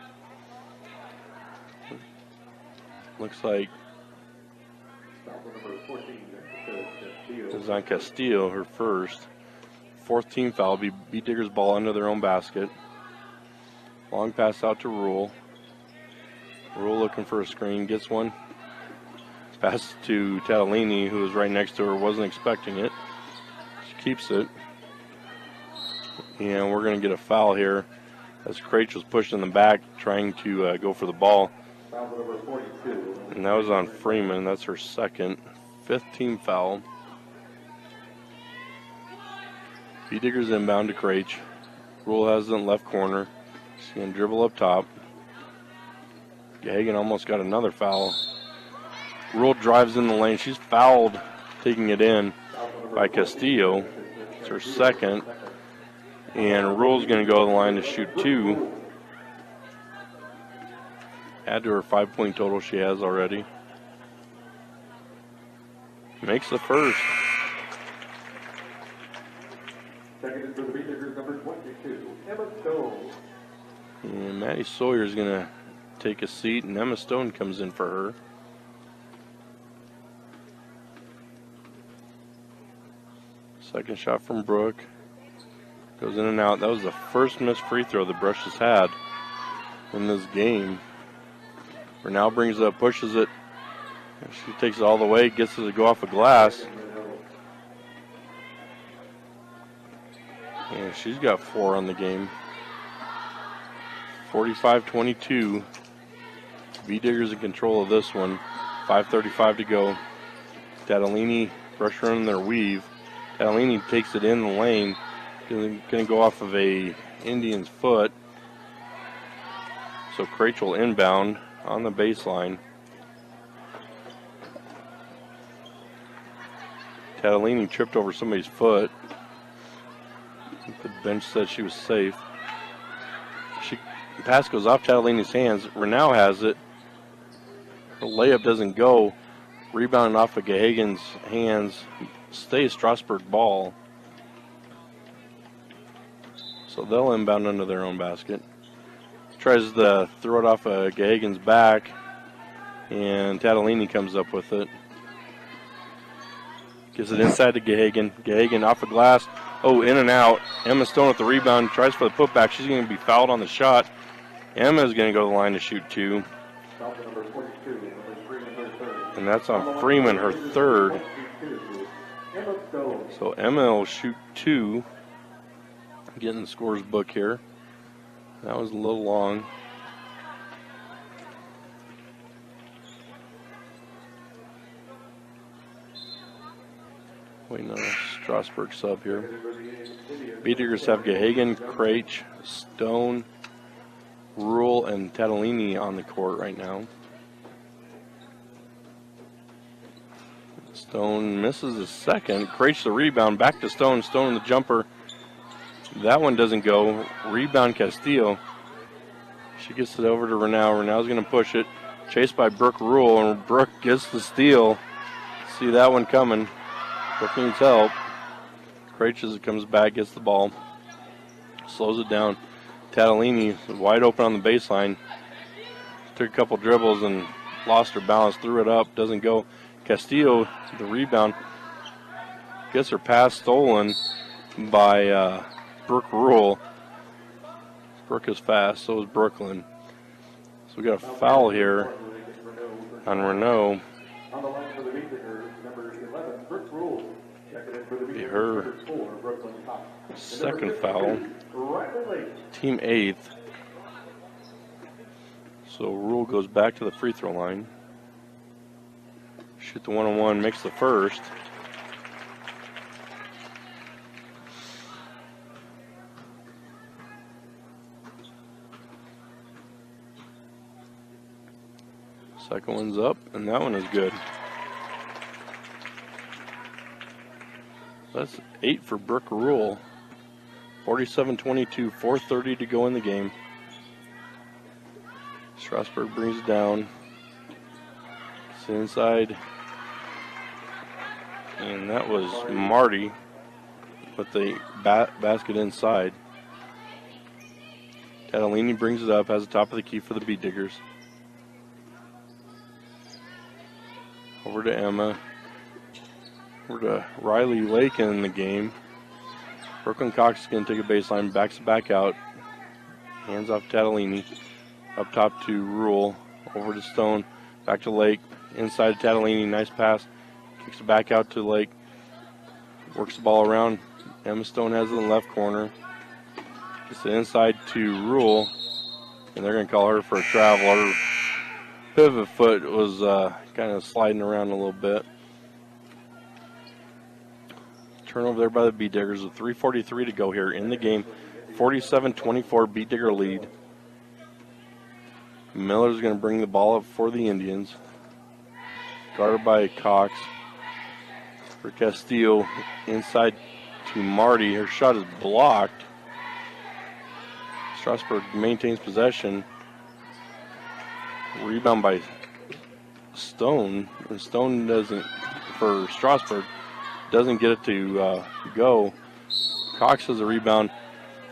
Looks like it's on Castillo, her first. Fourth team foul. Be Digger's ball under their own basket. Long pass out to Rule. Rule looking for a screen. Gets one. Pass to Tatalini, who was right next to her. Wasn't expecting it. She keeps it. And we're going to get a foul here as Craich was pushed in the back trying to go for the ball. And that was on Freeman. That's her second. Fifth team foul. B. Digger's inbound to Craich. Rule has it in left corner. She's going to dribble up top. Gahagan almost got another foul. Rule drives in the lane. She's fouled, taking it in by Castillo. It's her second. And Rule's going to go to the line to shoot two. Add to her 5-point total she has already. Makes the first. Second for the Beaters, number 22, Emma Stone. And Maddie Sawyer is going to take a seat, and Emma Stone comes in for her. Second shot from Brooke. Goes in and out. That was the first missed free throw the Brush has had in this game. Renaud brings it up, pushes it. She takes it all the way, gets it to go off a glass. And she's got 4 on the game. 45-22. B. Digger's in control of this one. 5:35 to go. Tatalini Brush running their weave. Tatalini takes it in the lane. Going to go off of a Indian's foot. So Craich will inbound on the baseline. Tatalini tripped over somebody's foot. The bench said she was safe. Pass goes off Tatalini's hands. Renaud has it. The layup doesn't go. Rebounding off of Gahagan's hands. Stays Strasburg ball. So they'll inbound under their own basket. Tries to throw it off of Gahagan's back. And Tatalini comes up with it. Gives it inside to Gahagan. Gahagan off a glass. Oh, in and out. Emma Stone with the rebound. Tries for the putback. She's going to be fouled on the shot. Emma's going to go to the line to shoot 2. And that's on Freeman, her third. So Emma will shoot 2. Getting the scores book here. That was a little long. Waiting on a Strasburg sub here. B. Diggers have Gahagan, Craich, Stone, Rule, and Tatalini on the court right now. Stone misses a second. Craich the rebound. Back to Stone. Stone the jumper. That one doesn't go. Rebound Castillo. She gets it over to Renaud. Renaud's going to push it. Chased by Brooke Rule, and Brooke gets the steal. See that one coming. Brooke needs help. Craich as it comes back, gets the ball. Slows it down. Tatalini wide open on the baseline. Took a couple dribbles and lost her balance. Threw it up. Doesn't go. Castillo, the rebound. Gets her pass stolen by Brooke Rule. Brooke is fast, so is Brooklyn. So we got a foul here on Renaud. Be her second foul. Team 8th. So Rule goes back to the free throw line. Shoot the one-on-one, makes the first. Second one's up, and that one is good. That's 8 for Brooke Rule. 47-22, 4:30 to go in the game. Strasburg brings it down. It's inside. And that was Marty with the basket inside. Catalini brings it up, has the top of the key for the Beat Diggers. Over to Emma. Over to Riley Lake in the game. Brooklyn Cox is going to take a baseline, backs it back out. Hands off Catalini. Up top to Rule. Over to Stone. Back to Lake. Inside to Catalini. Nice pass. Kicks it back out to Lake. Works the ball around. Emma Stone has it in the left corner. Gets it inside to Rule. And they're going to call her for a travel. Her pivot foot was kind of sliding around a little bit. Turnover there by the Beat Diggers with 3:43 to go here in the game. 47-24 Beat Digger lead. Miller's going to bring the ball up for the Indians. Guarded by Cox. For Castillo, inside to Marty. Her shot is blocked. Strasburg maintains possession. Rebound by Stone. And Stone doesn't, for Strasburg, doesn't get it to go. Cox has a rebound.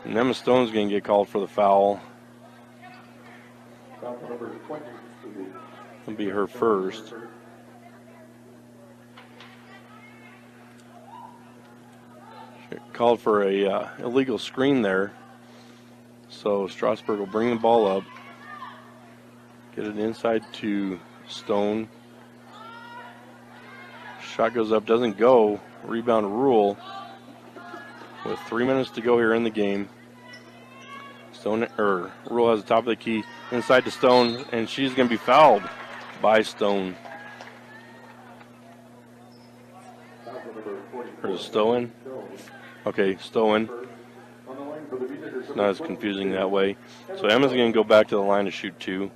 And Emma Stone's going to get called for the foul. It'll be her first. She called for a illegal screen there. So Strasburg will bring the ball up. Get it inside to Stone. Shot goes up, doesn't go. Rebound Rule. With 3 minutes to go here in the game. Rule has the top of the key inside to Stone, and she's going to be fouled by Stone. Or is Stowen? Okay, Stowen. It's not as confusing that way. So Emma's going to go back to the line to shoot 2.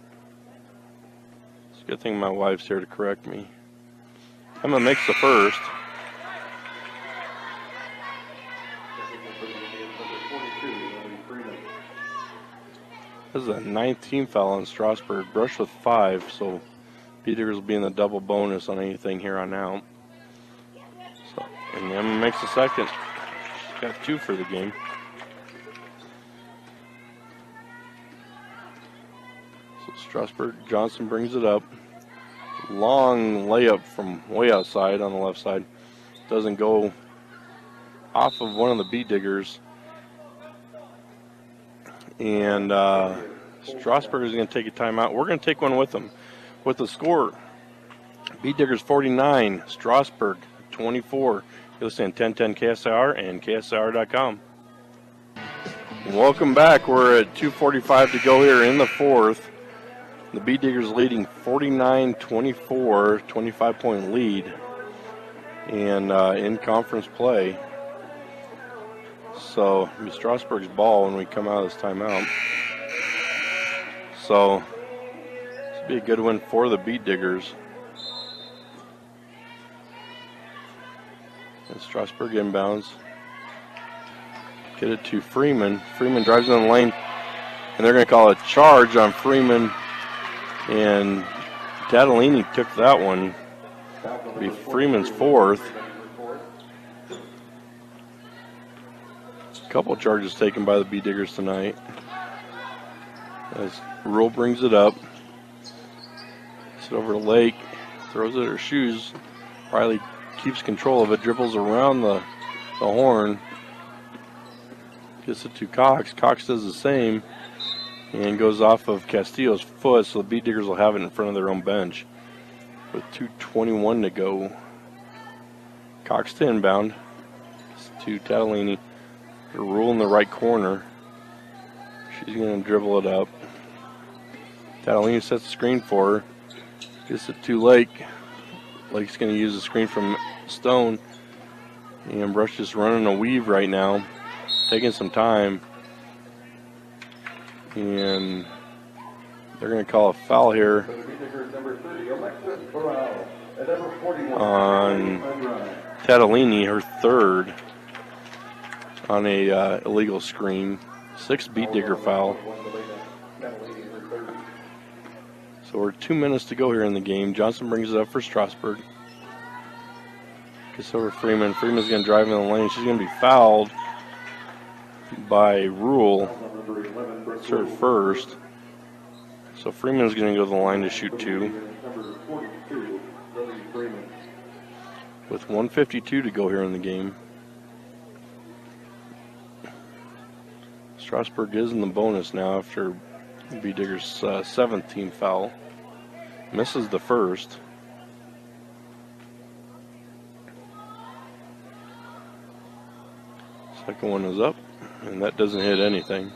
It's a good thing my wife's here to correct me. Emma makes the first. This is a 9th team foul on Strasburg. Brush with 5, so Beat Diggers will be in the double bonus on anything here on out. So, and Emma makes the second. She's got 2 for the game. So Strasburg, Johnson brings it up. Long layup from way outside on the left side. Doesn't go off of one of the Beat Diggers. And Strasburg is going to take a timeout. We're going to take one with them. With the score, Beat Diggers 49, Strasburg 24. You're listening to 1010 KSIR and KSIR.com. Welcome back. We're at 2:45 to go here in the fourth. The Beat Diggers leading 49-24, 25-point lead, and in conference play. So it'll be Strasburg's ball when we come out of this timeout. So this will be a good win for the Beat Diggers. And Strasburg inbounds. Get it to Freeman. Freeman drives in the lane, and they're going to call a charge on Freeman. And Catalini took that one. It'll be Freeman's 4th. A couple charges taken by the Beat Diggers tonight. As Rule brings it up. It's over to Lake. Throws it at her shoes. Riley keeps control of it. Dribbles around the horn. Gets it to Cox. Cox does the same. And goes off of Castillo's foot, so the Beat Diggers will have it in front of their own bench. With 2:21 to go. Cox to inbound. It's to Catalini. Rule in the right corner. She's going to dribble it up. Catalini sets the screen for her. Gets it to Lake. Lake's going to use the screen from Stone. And Brush just running a weave right now. Taking some time. And They're going to call a foul here For the B Diggers, number 30, Alexis Corral. And number 41, on Unrun. Catalini, her third, on a illegal screen. 6th beat digger foul. So we're 2 minutes to go here in the game. Johnson brings it up for Strasburg. Gets over Freeman. Freeman's going to drive in the lane. She's going to be fouled by Rule. It's her first. So Freeman's going to go to the line to shoot 2. With 1:52 to go here in the game. Strasburg is in the bonus now after B Digger's 7th team foul. Misses the first. Second one is up, and that doesn't hit anything.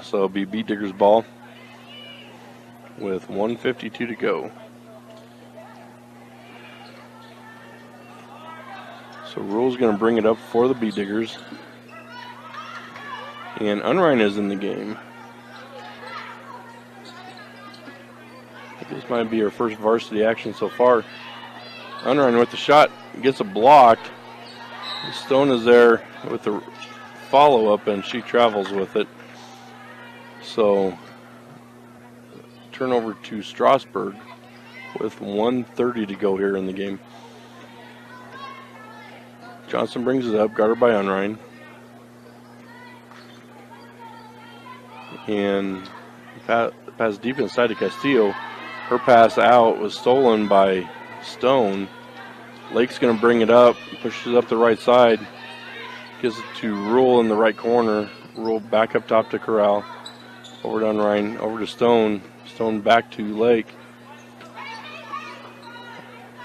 So it'll be B Digger's ball with 1:52 to go. So Rule's going to bring it up for the B Diggers. And Unrein is in the game. This might be her first varsity action so far. Unrein with the shot, gets a block. Stone is there with the follow-up, and she travels with it. So, turnover to Strasburg with 1:30 to go here in the game. Johnson brings it up, guarded by Unrein. And pass deep inside to Castillo. Her pass out was stolen by Stone. Lake's going to bring it up, pushes it up the right side, gives it to Rule in the right corner. Rule back up top to Corral. Over to Unrein, over to Stone. Stone back to Lake.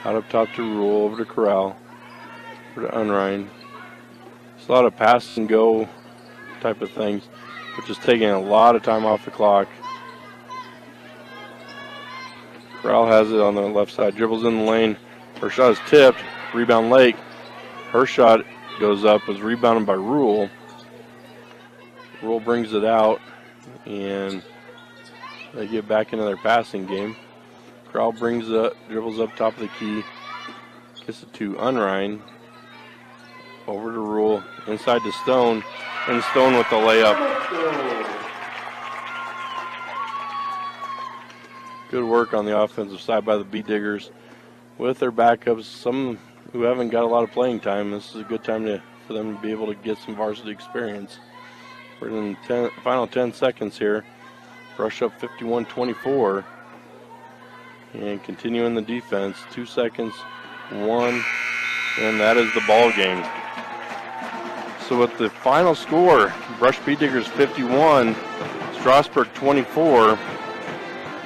Out up top to Rule, over to Corral. Over to Unrein. It's a lot of pass and go type of things, which is taking a lot of time off the clock. Corral has it on the left side, dribbles in the lane. Her shot is tipped, rebound Lake. Her shot goes up, is rebounded by Rule. Rule brings it out, and they get back into their passing game. Corral brings it up, dribbles up top of the key, gets it to Unrein. Over to Rule, inside to Stone, and Stone with the layup. Good work on the offensive side by the B Diggers. With their backups, some who haven't got a lot of playing time, this is a good time for them to be able to get some varsity experience. We're in the final 10 seconds here. Rush up 51-24. And continuing the defense, 2 seconds, 1, and that is the ball game. So with the final score, Brush B Diggers 51, Strasburg 24.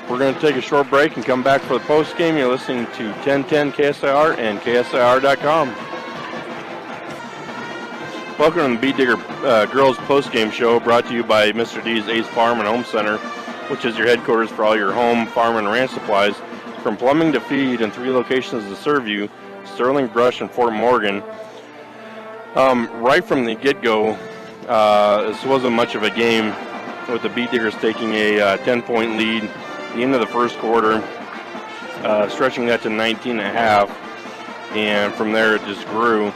We're going to take a short break and come back for the post game. You're listening to 1010 KSIR and KSIR.com. Welcome to the B Digger Girls Post Game Show, brought to you by Mr. D's Ace Farm and Home Center, which is your headquarters for all your home, farm, and ranch supplies. From plumbing to feed, and 3 locations to serve you: Sterling, Brush, and Fort Morgan. Right from the get-go, this wasn't much of a game, with the B Diggers taking a 10-point lead at the end of the first quarter, stretching that to 19.5, and from there it just grew,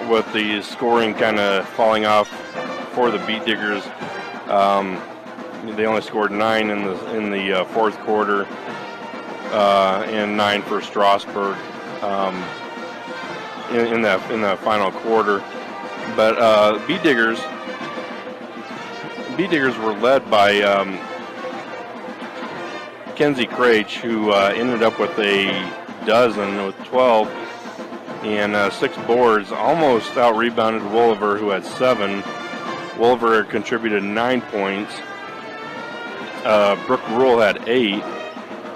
with the scoring kind of falling off for the B Diggers. They only scored 9 in the fourth quarter, and 9 for Strasburg. In the final quarter, but B Diggers were led by Kenzie Craich, who ended up with a dozen with 12 and 6 boards, almost out rebounded Wolliver, who had 7. Wolliver contributed 9 points. Brooke Rule had 8,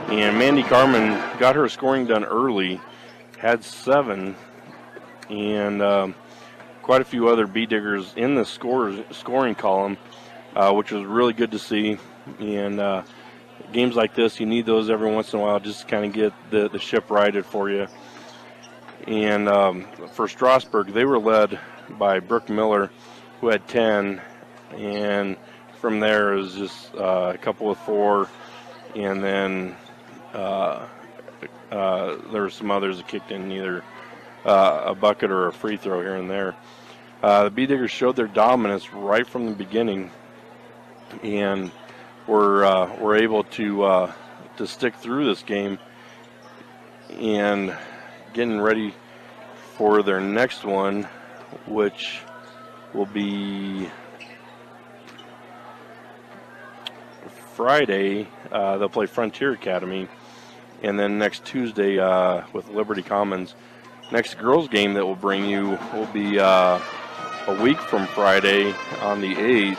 and Mandy Carmen got her scoring done early, had 7. And quite a few other B Diggers in the scoring column, which was really good to see. And games like this, you need those every once in a while just to kind of get the ship righted for you. And for Strasburg, they were led by Brooke Miller, who had 10, and from there, it was just a couple of 4, and then there were some others that kicked in either a bucket or a free throw here and there. The Bee Diggers showed their dominance right from the beginning, and were able to stick through this game, and getting ready for their next one, which will be Friday. They'll play Frontier Academy, and then next Tuesday with Liberty Commons. Next girls game that we'll bring you will be a week from Friday on the 8th,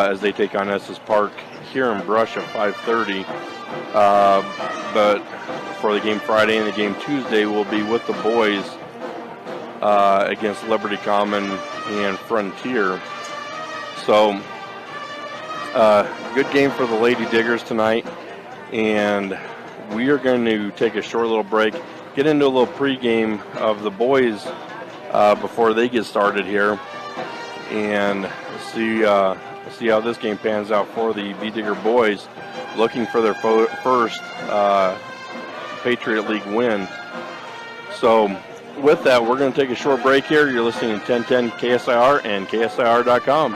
as they take on Estes Park here in Brush at 5:30. But for the game Friday and the game Tuesday, we'll be with the boys against Liberty Common and Frontier. So, good game for the Lady Diggers tonight, and we are going to take a short little break, get into a little pregame of the boys before they get started here, and see how this game pans out for the Bee Digger boys, looking for their first Patriot League win. So with that, we're going to take a short break here. You're listening to 1010 KSIR and KSIR.com.